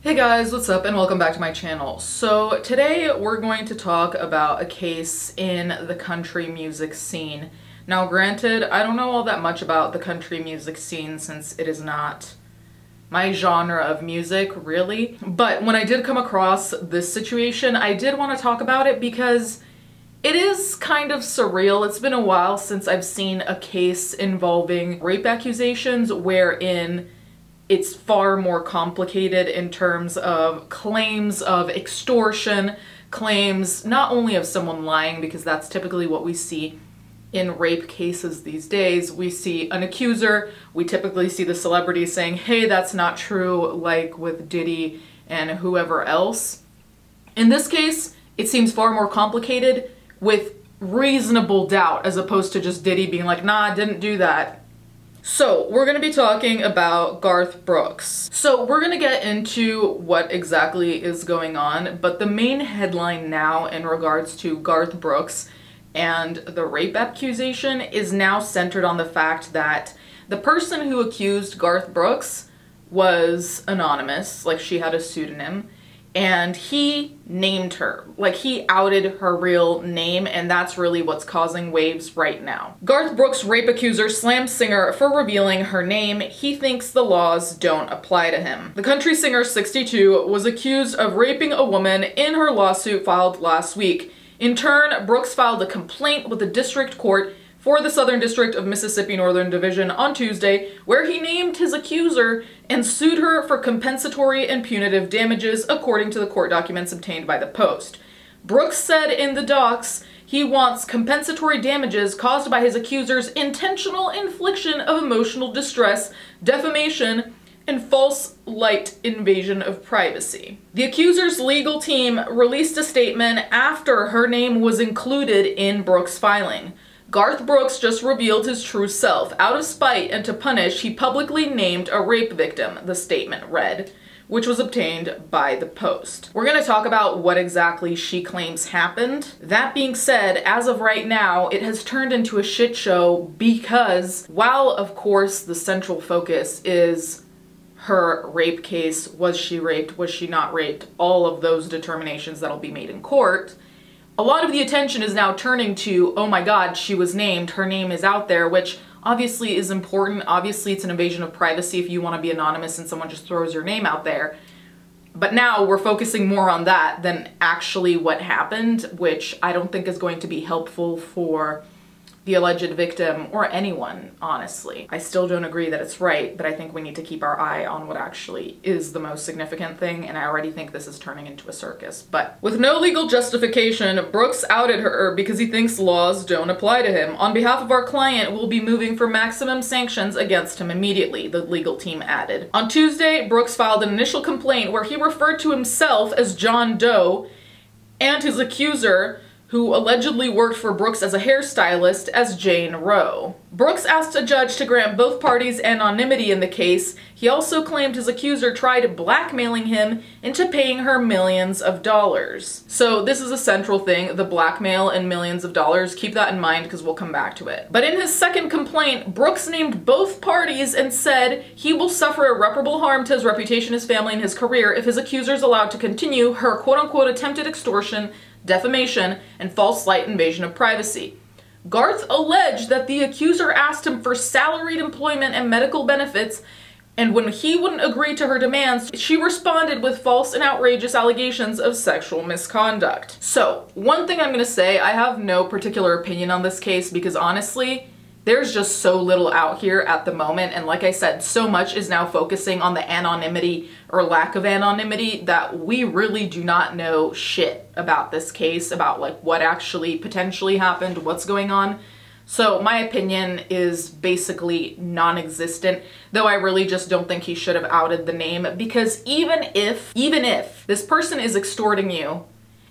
Hey guys, what's up and welcome back to my channel. So today we're going to talk about a case in the country music scene. Now granted, I don't know all that much about the country music scene since it is not my genre of music, really. But when I did come across this situation, I did want to talk about it because it is kind of surreal. It's been a while since I've seen a case involving rape accusations wherein it's far more complicated in terms of claims of extortion, claims not only of someone lying, because that's typically what we see in rape cases these days. We see an accuser, we typically see the celebrity saying, hey, that's not true, like with Diddy and whoever else. In this case, it seems far more complicated with reasonable doubt as opposed to just Diddy being like, nah, I didn't do that. So we're going to be talking about Garth Brooks. So we're going to get into what exactly is going on, but the main headline now in regards to Garth Brooks and the rape accusation is now centered on the fact that the person who accused Garth Brooks was anonymous, like she had a pseudonym, and he named her, like he outed her real name, and that's really what's causing waves right now. Garth Brooks' rape accuser slams singer for revealing her name. He thinks the laws don't apply to him. The country singer, 62, was accused of raping a woman in her lawsuit filed last week. In turn, Brooks filed a complaint with the district court for the Southern District of Mississippi Northern Division on Tuesday, where he named his accuser and sued her for compensatory and punitive damages, according to the court documents obtained by the Post. Brooks said in the docs he wants compensatory damages caused by his accuser's intentional infliction of emotional distress, defamation, and false light invasion of privacy. The accuser's legal team released a statement after her name was included in Brooks' filing. Garth Brooks just revealed his true self. Out of spite and to punish, he publicly named a rape victim, the statement read, which was obtained by the Post. We're going to talk about what exactly she claims happened. That being said, as of right now, it has turned into a shit show because while, of course, the central focus is her rape case, was she raped, was she not raped, all of those determinations that'll be made in court, a lot of the attention is now turning to, oh my god, she was named, her name is out there, which obviously is important. Obviously it's an invasion of privacy if you want to be anonymous and someone just throws your name out there. But now we're focusing more on that than actually what happened, which I don't think is going to be helpful for the alleged victim or anyone, honestly. I still don't agree that it's right, but I think we need to keep our eye on what actually is the most significant thing, and I already think this is turning into a circus. But with no legal justification, Brooks outed her because he thinks laws don't apply to him. On behalf of our client, we'll be moving for maximum sanctions against him immediately, the legal team added. On Tuesday, Brooks filed an initial complaint where he referred to himself as John Doe and his accuser, who allegedly worked for Brooks as a hairstylist, as Jane Roe. Brooks asked a judge to grant both parties anonymity in the case. He also claimed his accuser tried blackmailing him into paying her millions of dollars. So this is a central thing, the blackmail and millions of dollars. Keep that in mind because we'll come back to it. But in his second complaint, Brooks named both parties and said he will suffer irreparable harm to his reputation, his family, and his career if his accuser is allowed to continue her quote-unquote attempted extortion, defamation, and false light invasion of privacy. Garth alleged that the accuser asked him for salaried employment and medical benefits, and when he wouldn't agree to her demands, she responded with false and outrageous allegations of sexual misconduct. So, one thing I'm gonna say, I have no particular opinion on this case because honestly, there's just so little out here at the moment, and like I said, so much is now focusing on the anonymity or lack of anonymity that we really do not know shit about this case, about like what actually potentially happened, what's going on. So my opinion is basically non-existent, though I really just don't think he should have outed the name, because even if this person is extorting you,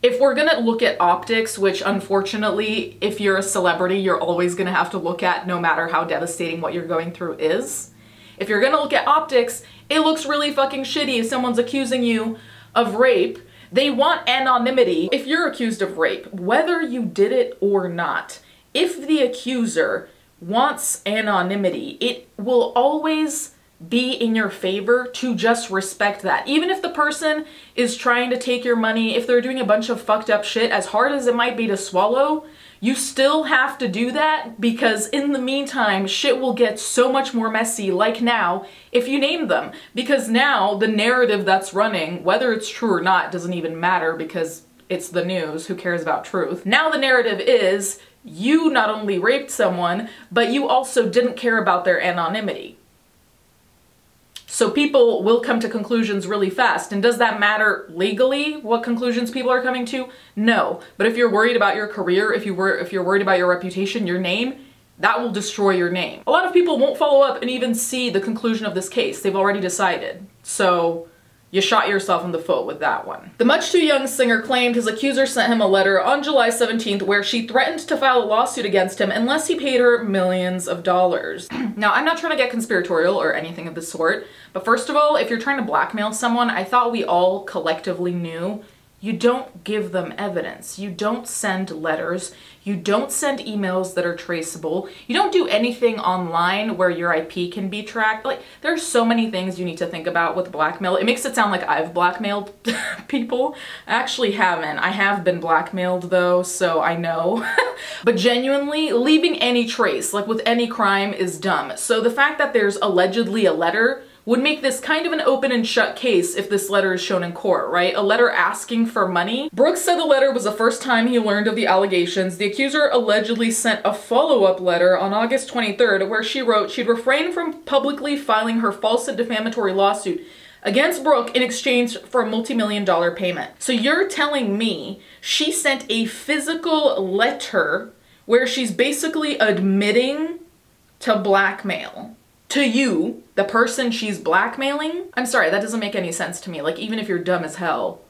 if we're gonna look at optics, which unfortunately, if you're a celebrity, you're always gonna have to look at no matter how devastating what you're going through is. If you're gonna look at optics, it looks really fucking shitty if someone's accusing you of rape. They want anonymity. If you're accused of rape, whether you did it or not, if the accuser wants anonymity, it will always be in your favor to just respect that. Even if the person is trying to take your money, if they're doing a bunch of fucked up shit, as hard as it might be to swallow, you still have to do that, because in the meantime, shit will get so much more messy, like now, if you name them. Because now, the narrative that's running, whether it's true or not, doesn't even matter, because it's the news, who cares about truth? Now the narrative is, you not only raped someone, but you also didn't care about their anonymity. So people will come to conclusions really fast. And does that matter legally, what conclusions people are coming to? No. But if you're worried about your career, if you're worried about your reputation, your name, that will destroy your name. A lot of people won't follow up and even see the conclusion of this case. They've already decided. So you shot yourself in the foot with that one. The much too young singer claimed his accuser sent him a letter on July 17th where she threatened to file a lawsuit against him unless he paid her millions of dollars. Now, I'm not trying to get conspiratorial or anything of the sort, but first of all, if you're trying to blackmail someone, I thought we all collectively knew you don't give them evidence. You don't send letters. You don't send emails that are traceable. You don't do anything online where your IP can be tracked. Like, there's so many things you need to think about with blackmail. It makes it sound like I've blackmailed people. I actually haven't. I have been blackmailed though, so I know. But genuinely, leaving any trace, like with any crime, is dumb. So the fact that there's allegedly a letter would make this kind of an open and shut case if this letter is shown in court, right? A letter asking for money. Brooks said the letter was the first time he learned of the allegations. The accuser allegedly sent a follow-up letter on August 23rd where she wrote she'd refrain from publicly filing her false and defamatory lawsuit against Brooke in exchange for a multi-million-dollar payment. So you're telling me she sent a physical letter where she's basically admitting to blackmail to you, the person she's blackmailing? I'm sorry, that doesn't make any sense to me. Like, even if you're dumb as hell,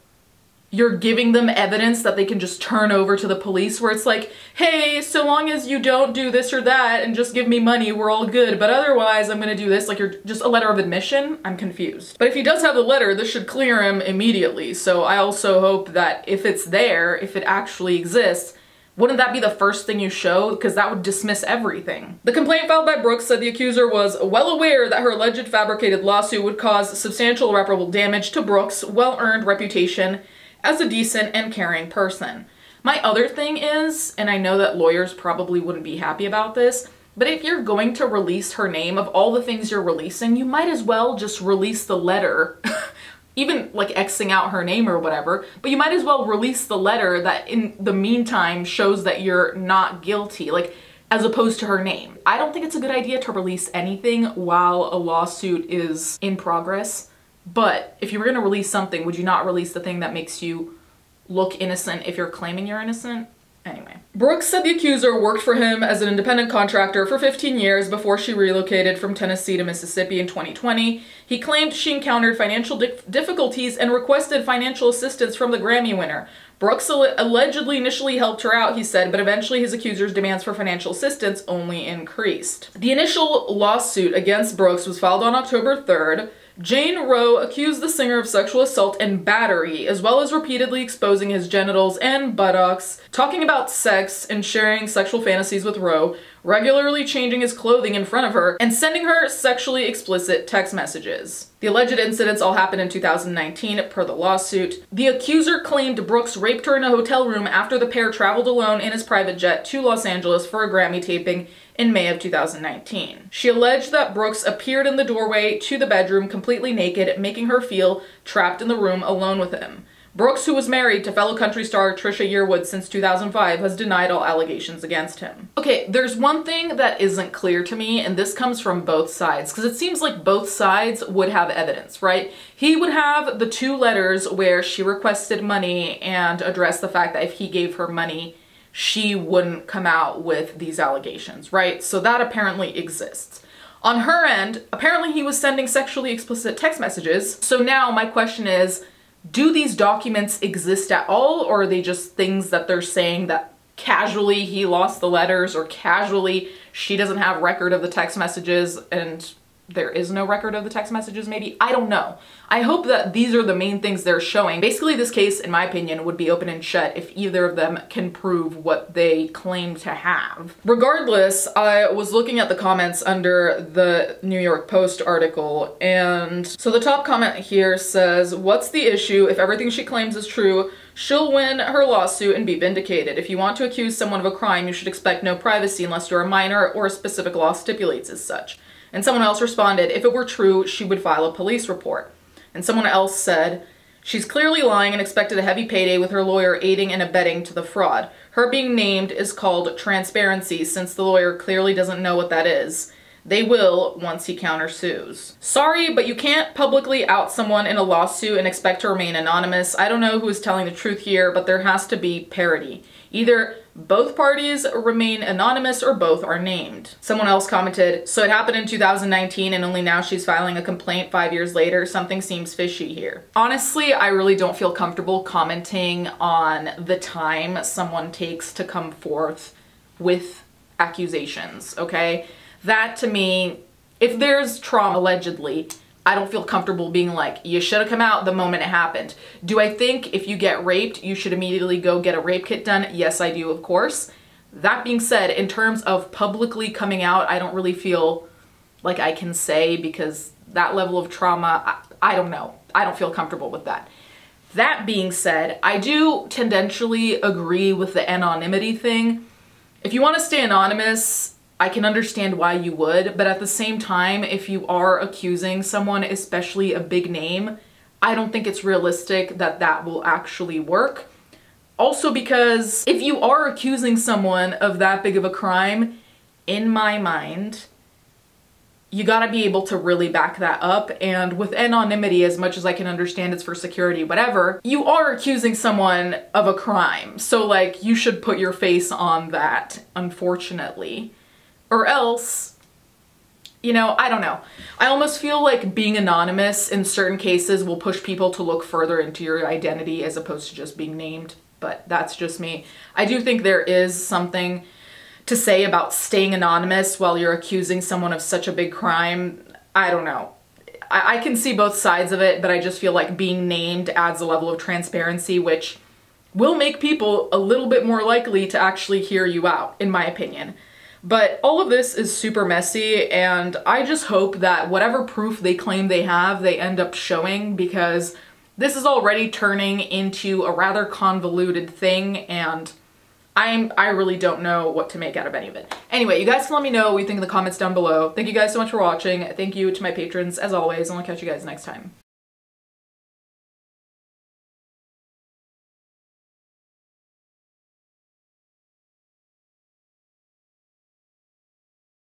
you're giving them evidence that they can just turn over to the police, where it's like, hey, so long as you don't do this or that and just give me money, we're all good, but otherwise I'm gonna do this. Like, you're just a letter of admission? I'm confused. But if he does have the letter, this should clear him immediately. So I also hope that if it's there, if it actually exists, wouldn't that be the first thing you show? Because that would dismiss everything. The complaint filed by Brooks said the accuser was well aware that her alleged fabricated lawsuit would cause substantial irreparable damage to Brooks' well-earned reputation as a decent and caring person. My other thing is, and I know that lawyers probably wouldn't be happy about this, but if you're going to release her name, of all the things you're releasing, you might as well just release the letter. Even like Xing out her name or whatever, but you might as well release the letter that in the meantime shows that you're not guilty, like, as opposed to her name. I don't think it's a good idea to release anything while a lawsuit is in progress, but if you were gonna release something, would you not release the thing that makes you look innocent if you're claiming you're innocent? Anyway. Brooks said the accuser worked for him as an independent contractor for 15 years before she relocated from Tennessee to Mississippi in 2020. He claimed she encountered financial difficulties and requested financial assistance from the Grammy winner. Brooks allegedly initially helped her out, he said, but eventually his accuser's demands for financial assistance only increased. The initial lawsuit against Brooks was filed on October 3rd. Jane Rowe accused the singer of sexual assault and battery, as well as repeatedly exposing his genitals and buttocks, talking about sex and sharing sexual fantasies with Rowe, regularly changing his clothing in front of her, and sending her sexually explicit text messages. The alleged incidents all happened in 2019, per the lawsuit. The accuser claimed Brooks raped her in a hotel room after the pair traveled alone in his private jet to Los Angeles for a Grammy taping in May of 2019. She alleged that Brooks appeared in the doorway to the bedroom completely naked, making her feel trapped in the room alone with him. Brooks, who was married to fellow country star Trisha Yearwood since 2005, has denied all allegations against him. Okay, there's one thing that isn't clear to me, and this comes from both sides, because it seems like both sides would have evidence, right? He would have the two letters where she requested money and addressed the fact that if he gave her money, she wouldn't come out with these allegations, right? So that apparently exists. On her end, apparently he was sending sexually explicit text messages. So now my question is, do these documents exist at all, or are they just things that they're saying that casually he lost the letters, or casually she doesn't have record of the text messages and there is no record of the text messages maybe. I don't know. I hope that these are the main things they're showing. Basically, this case, in my opinion, would be open and shut if either of them can prove what they claim to have. Regardless, I was looking at the comments under the New York Post article, and so the top comment here says, "What's the issue? If everything she claims is true, she'll win her lawsuit and be vindicated. If you want to accuse someone of a crime, you should expect no privacy unless you're a minor or a specific law stipulates as such." And someone else responded, "If it were true, she would file a police report." And someone else said, "She's clearly lying and expected a heavy payday with her lawyer aiding and abetting to the fraud. Her being named is called transparency since the lawyer clearly doesn't know what that is. They will once he countersues." Sorry, but you can't publicly out someone in a lawsuit and expect to remain anonymous. I don't know who is telling the truth here, but there has to be parity. Either both parties remain anonymous or both are named. Someone else commented, "So it happened in 2019 and only now she's filing a complaint 5 years later. Something seems fishy here." Honestly, I really don't feel comfortable commenting on the time someone takes to come forth with accusations, okay? That to me, if there's trauma allegedly, I don't feel comfortable being like, you should have come out the moment it happened. Do I think if you get raped, you should immediately go get a rape kit done? Yes, I do, of course. That being said, in terms of publicly coming out, I don't really feel like I can say, because that level of trauma, I don't know. I don't feel comfortable with that. That being said, I do tendentially agree with the anonymity thing. If you want to stay anonymous, I can understand why you would, but at the same time, if you are accusing someone, especially a big name, I don't think it's realistic that that will actually work. Also because if you are accusing someone of that big of a crime, in my mind, you gotta be able to really back that up, and with anonymity, as much as I can understand it's for security, whatever, you are accusing someone of a crime. So like, you should put your face on that, unfortunately. Or else, you know, I don't know. I almost feel like being anonymous in certain cases will push people to look further into your identity as opposed to just being named, but that's just me. I do think there is something to say about staying anonymous while you're accusing someone of such a big crime. I don't know. I can see both sides of it, but I just feel like being named adds a level of transparency, which will make people a little bit more likely to actually hear you out, in my opinion. But all of this is super messy, and I just hope that whatever proof they claim they have, they end up showing, because this is already turning into a rather convoluted thing, and I really don't know what to make out of any of it. Anyway, you guys can let me know what you think in the comments down below. Thank you guys so much for watching. Thank you to my patrons, as always, and I'll catch you guys next time.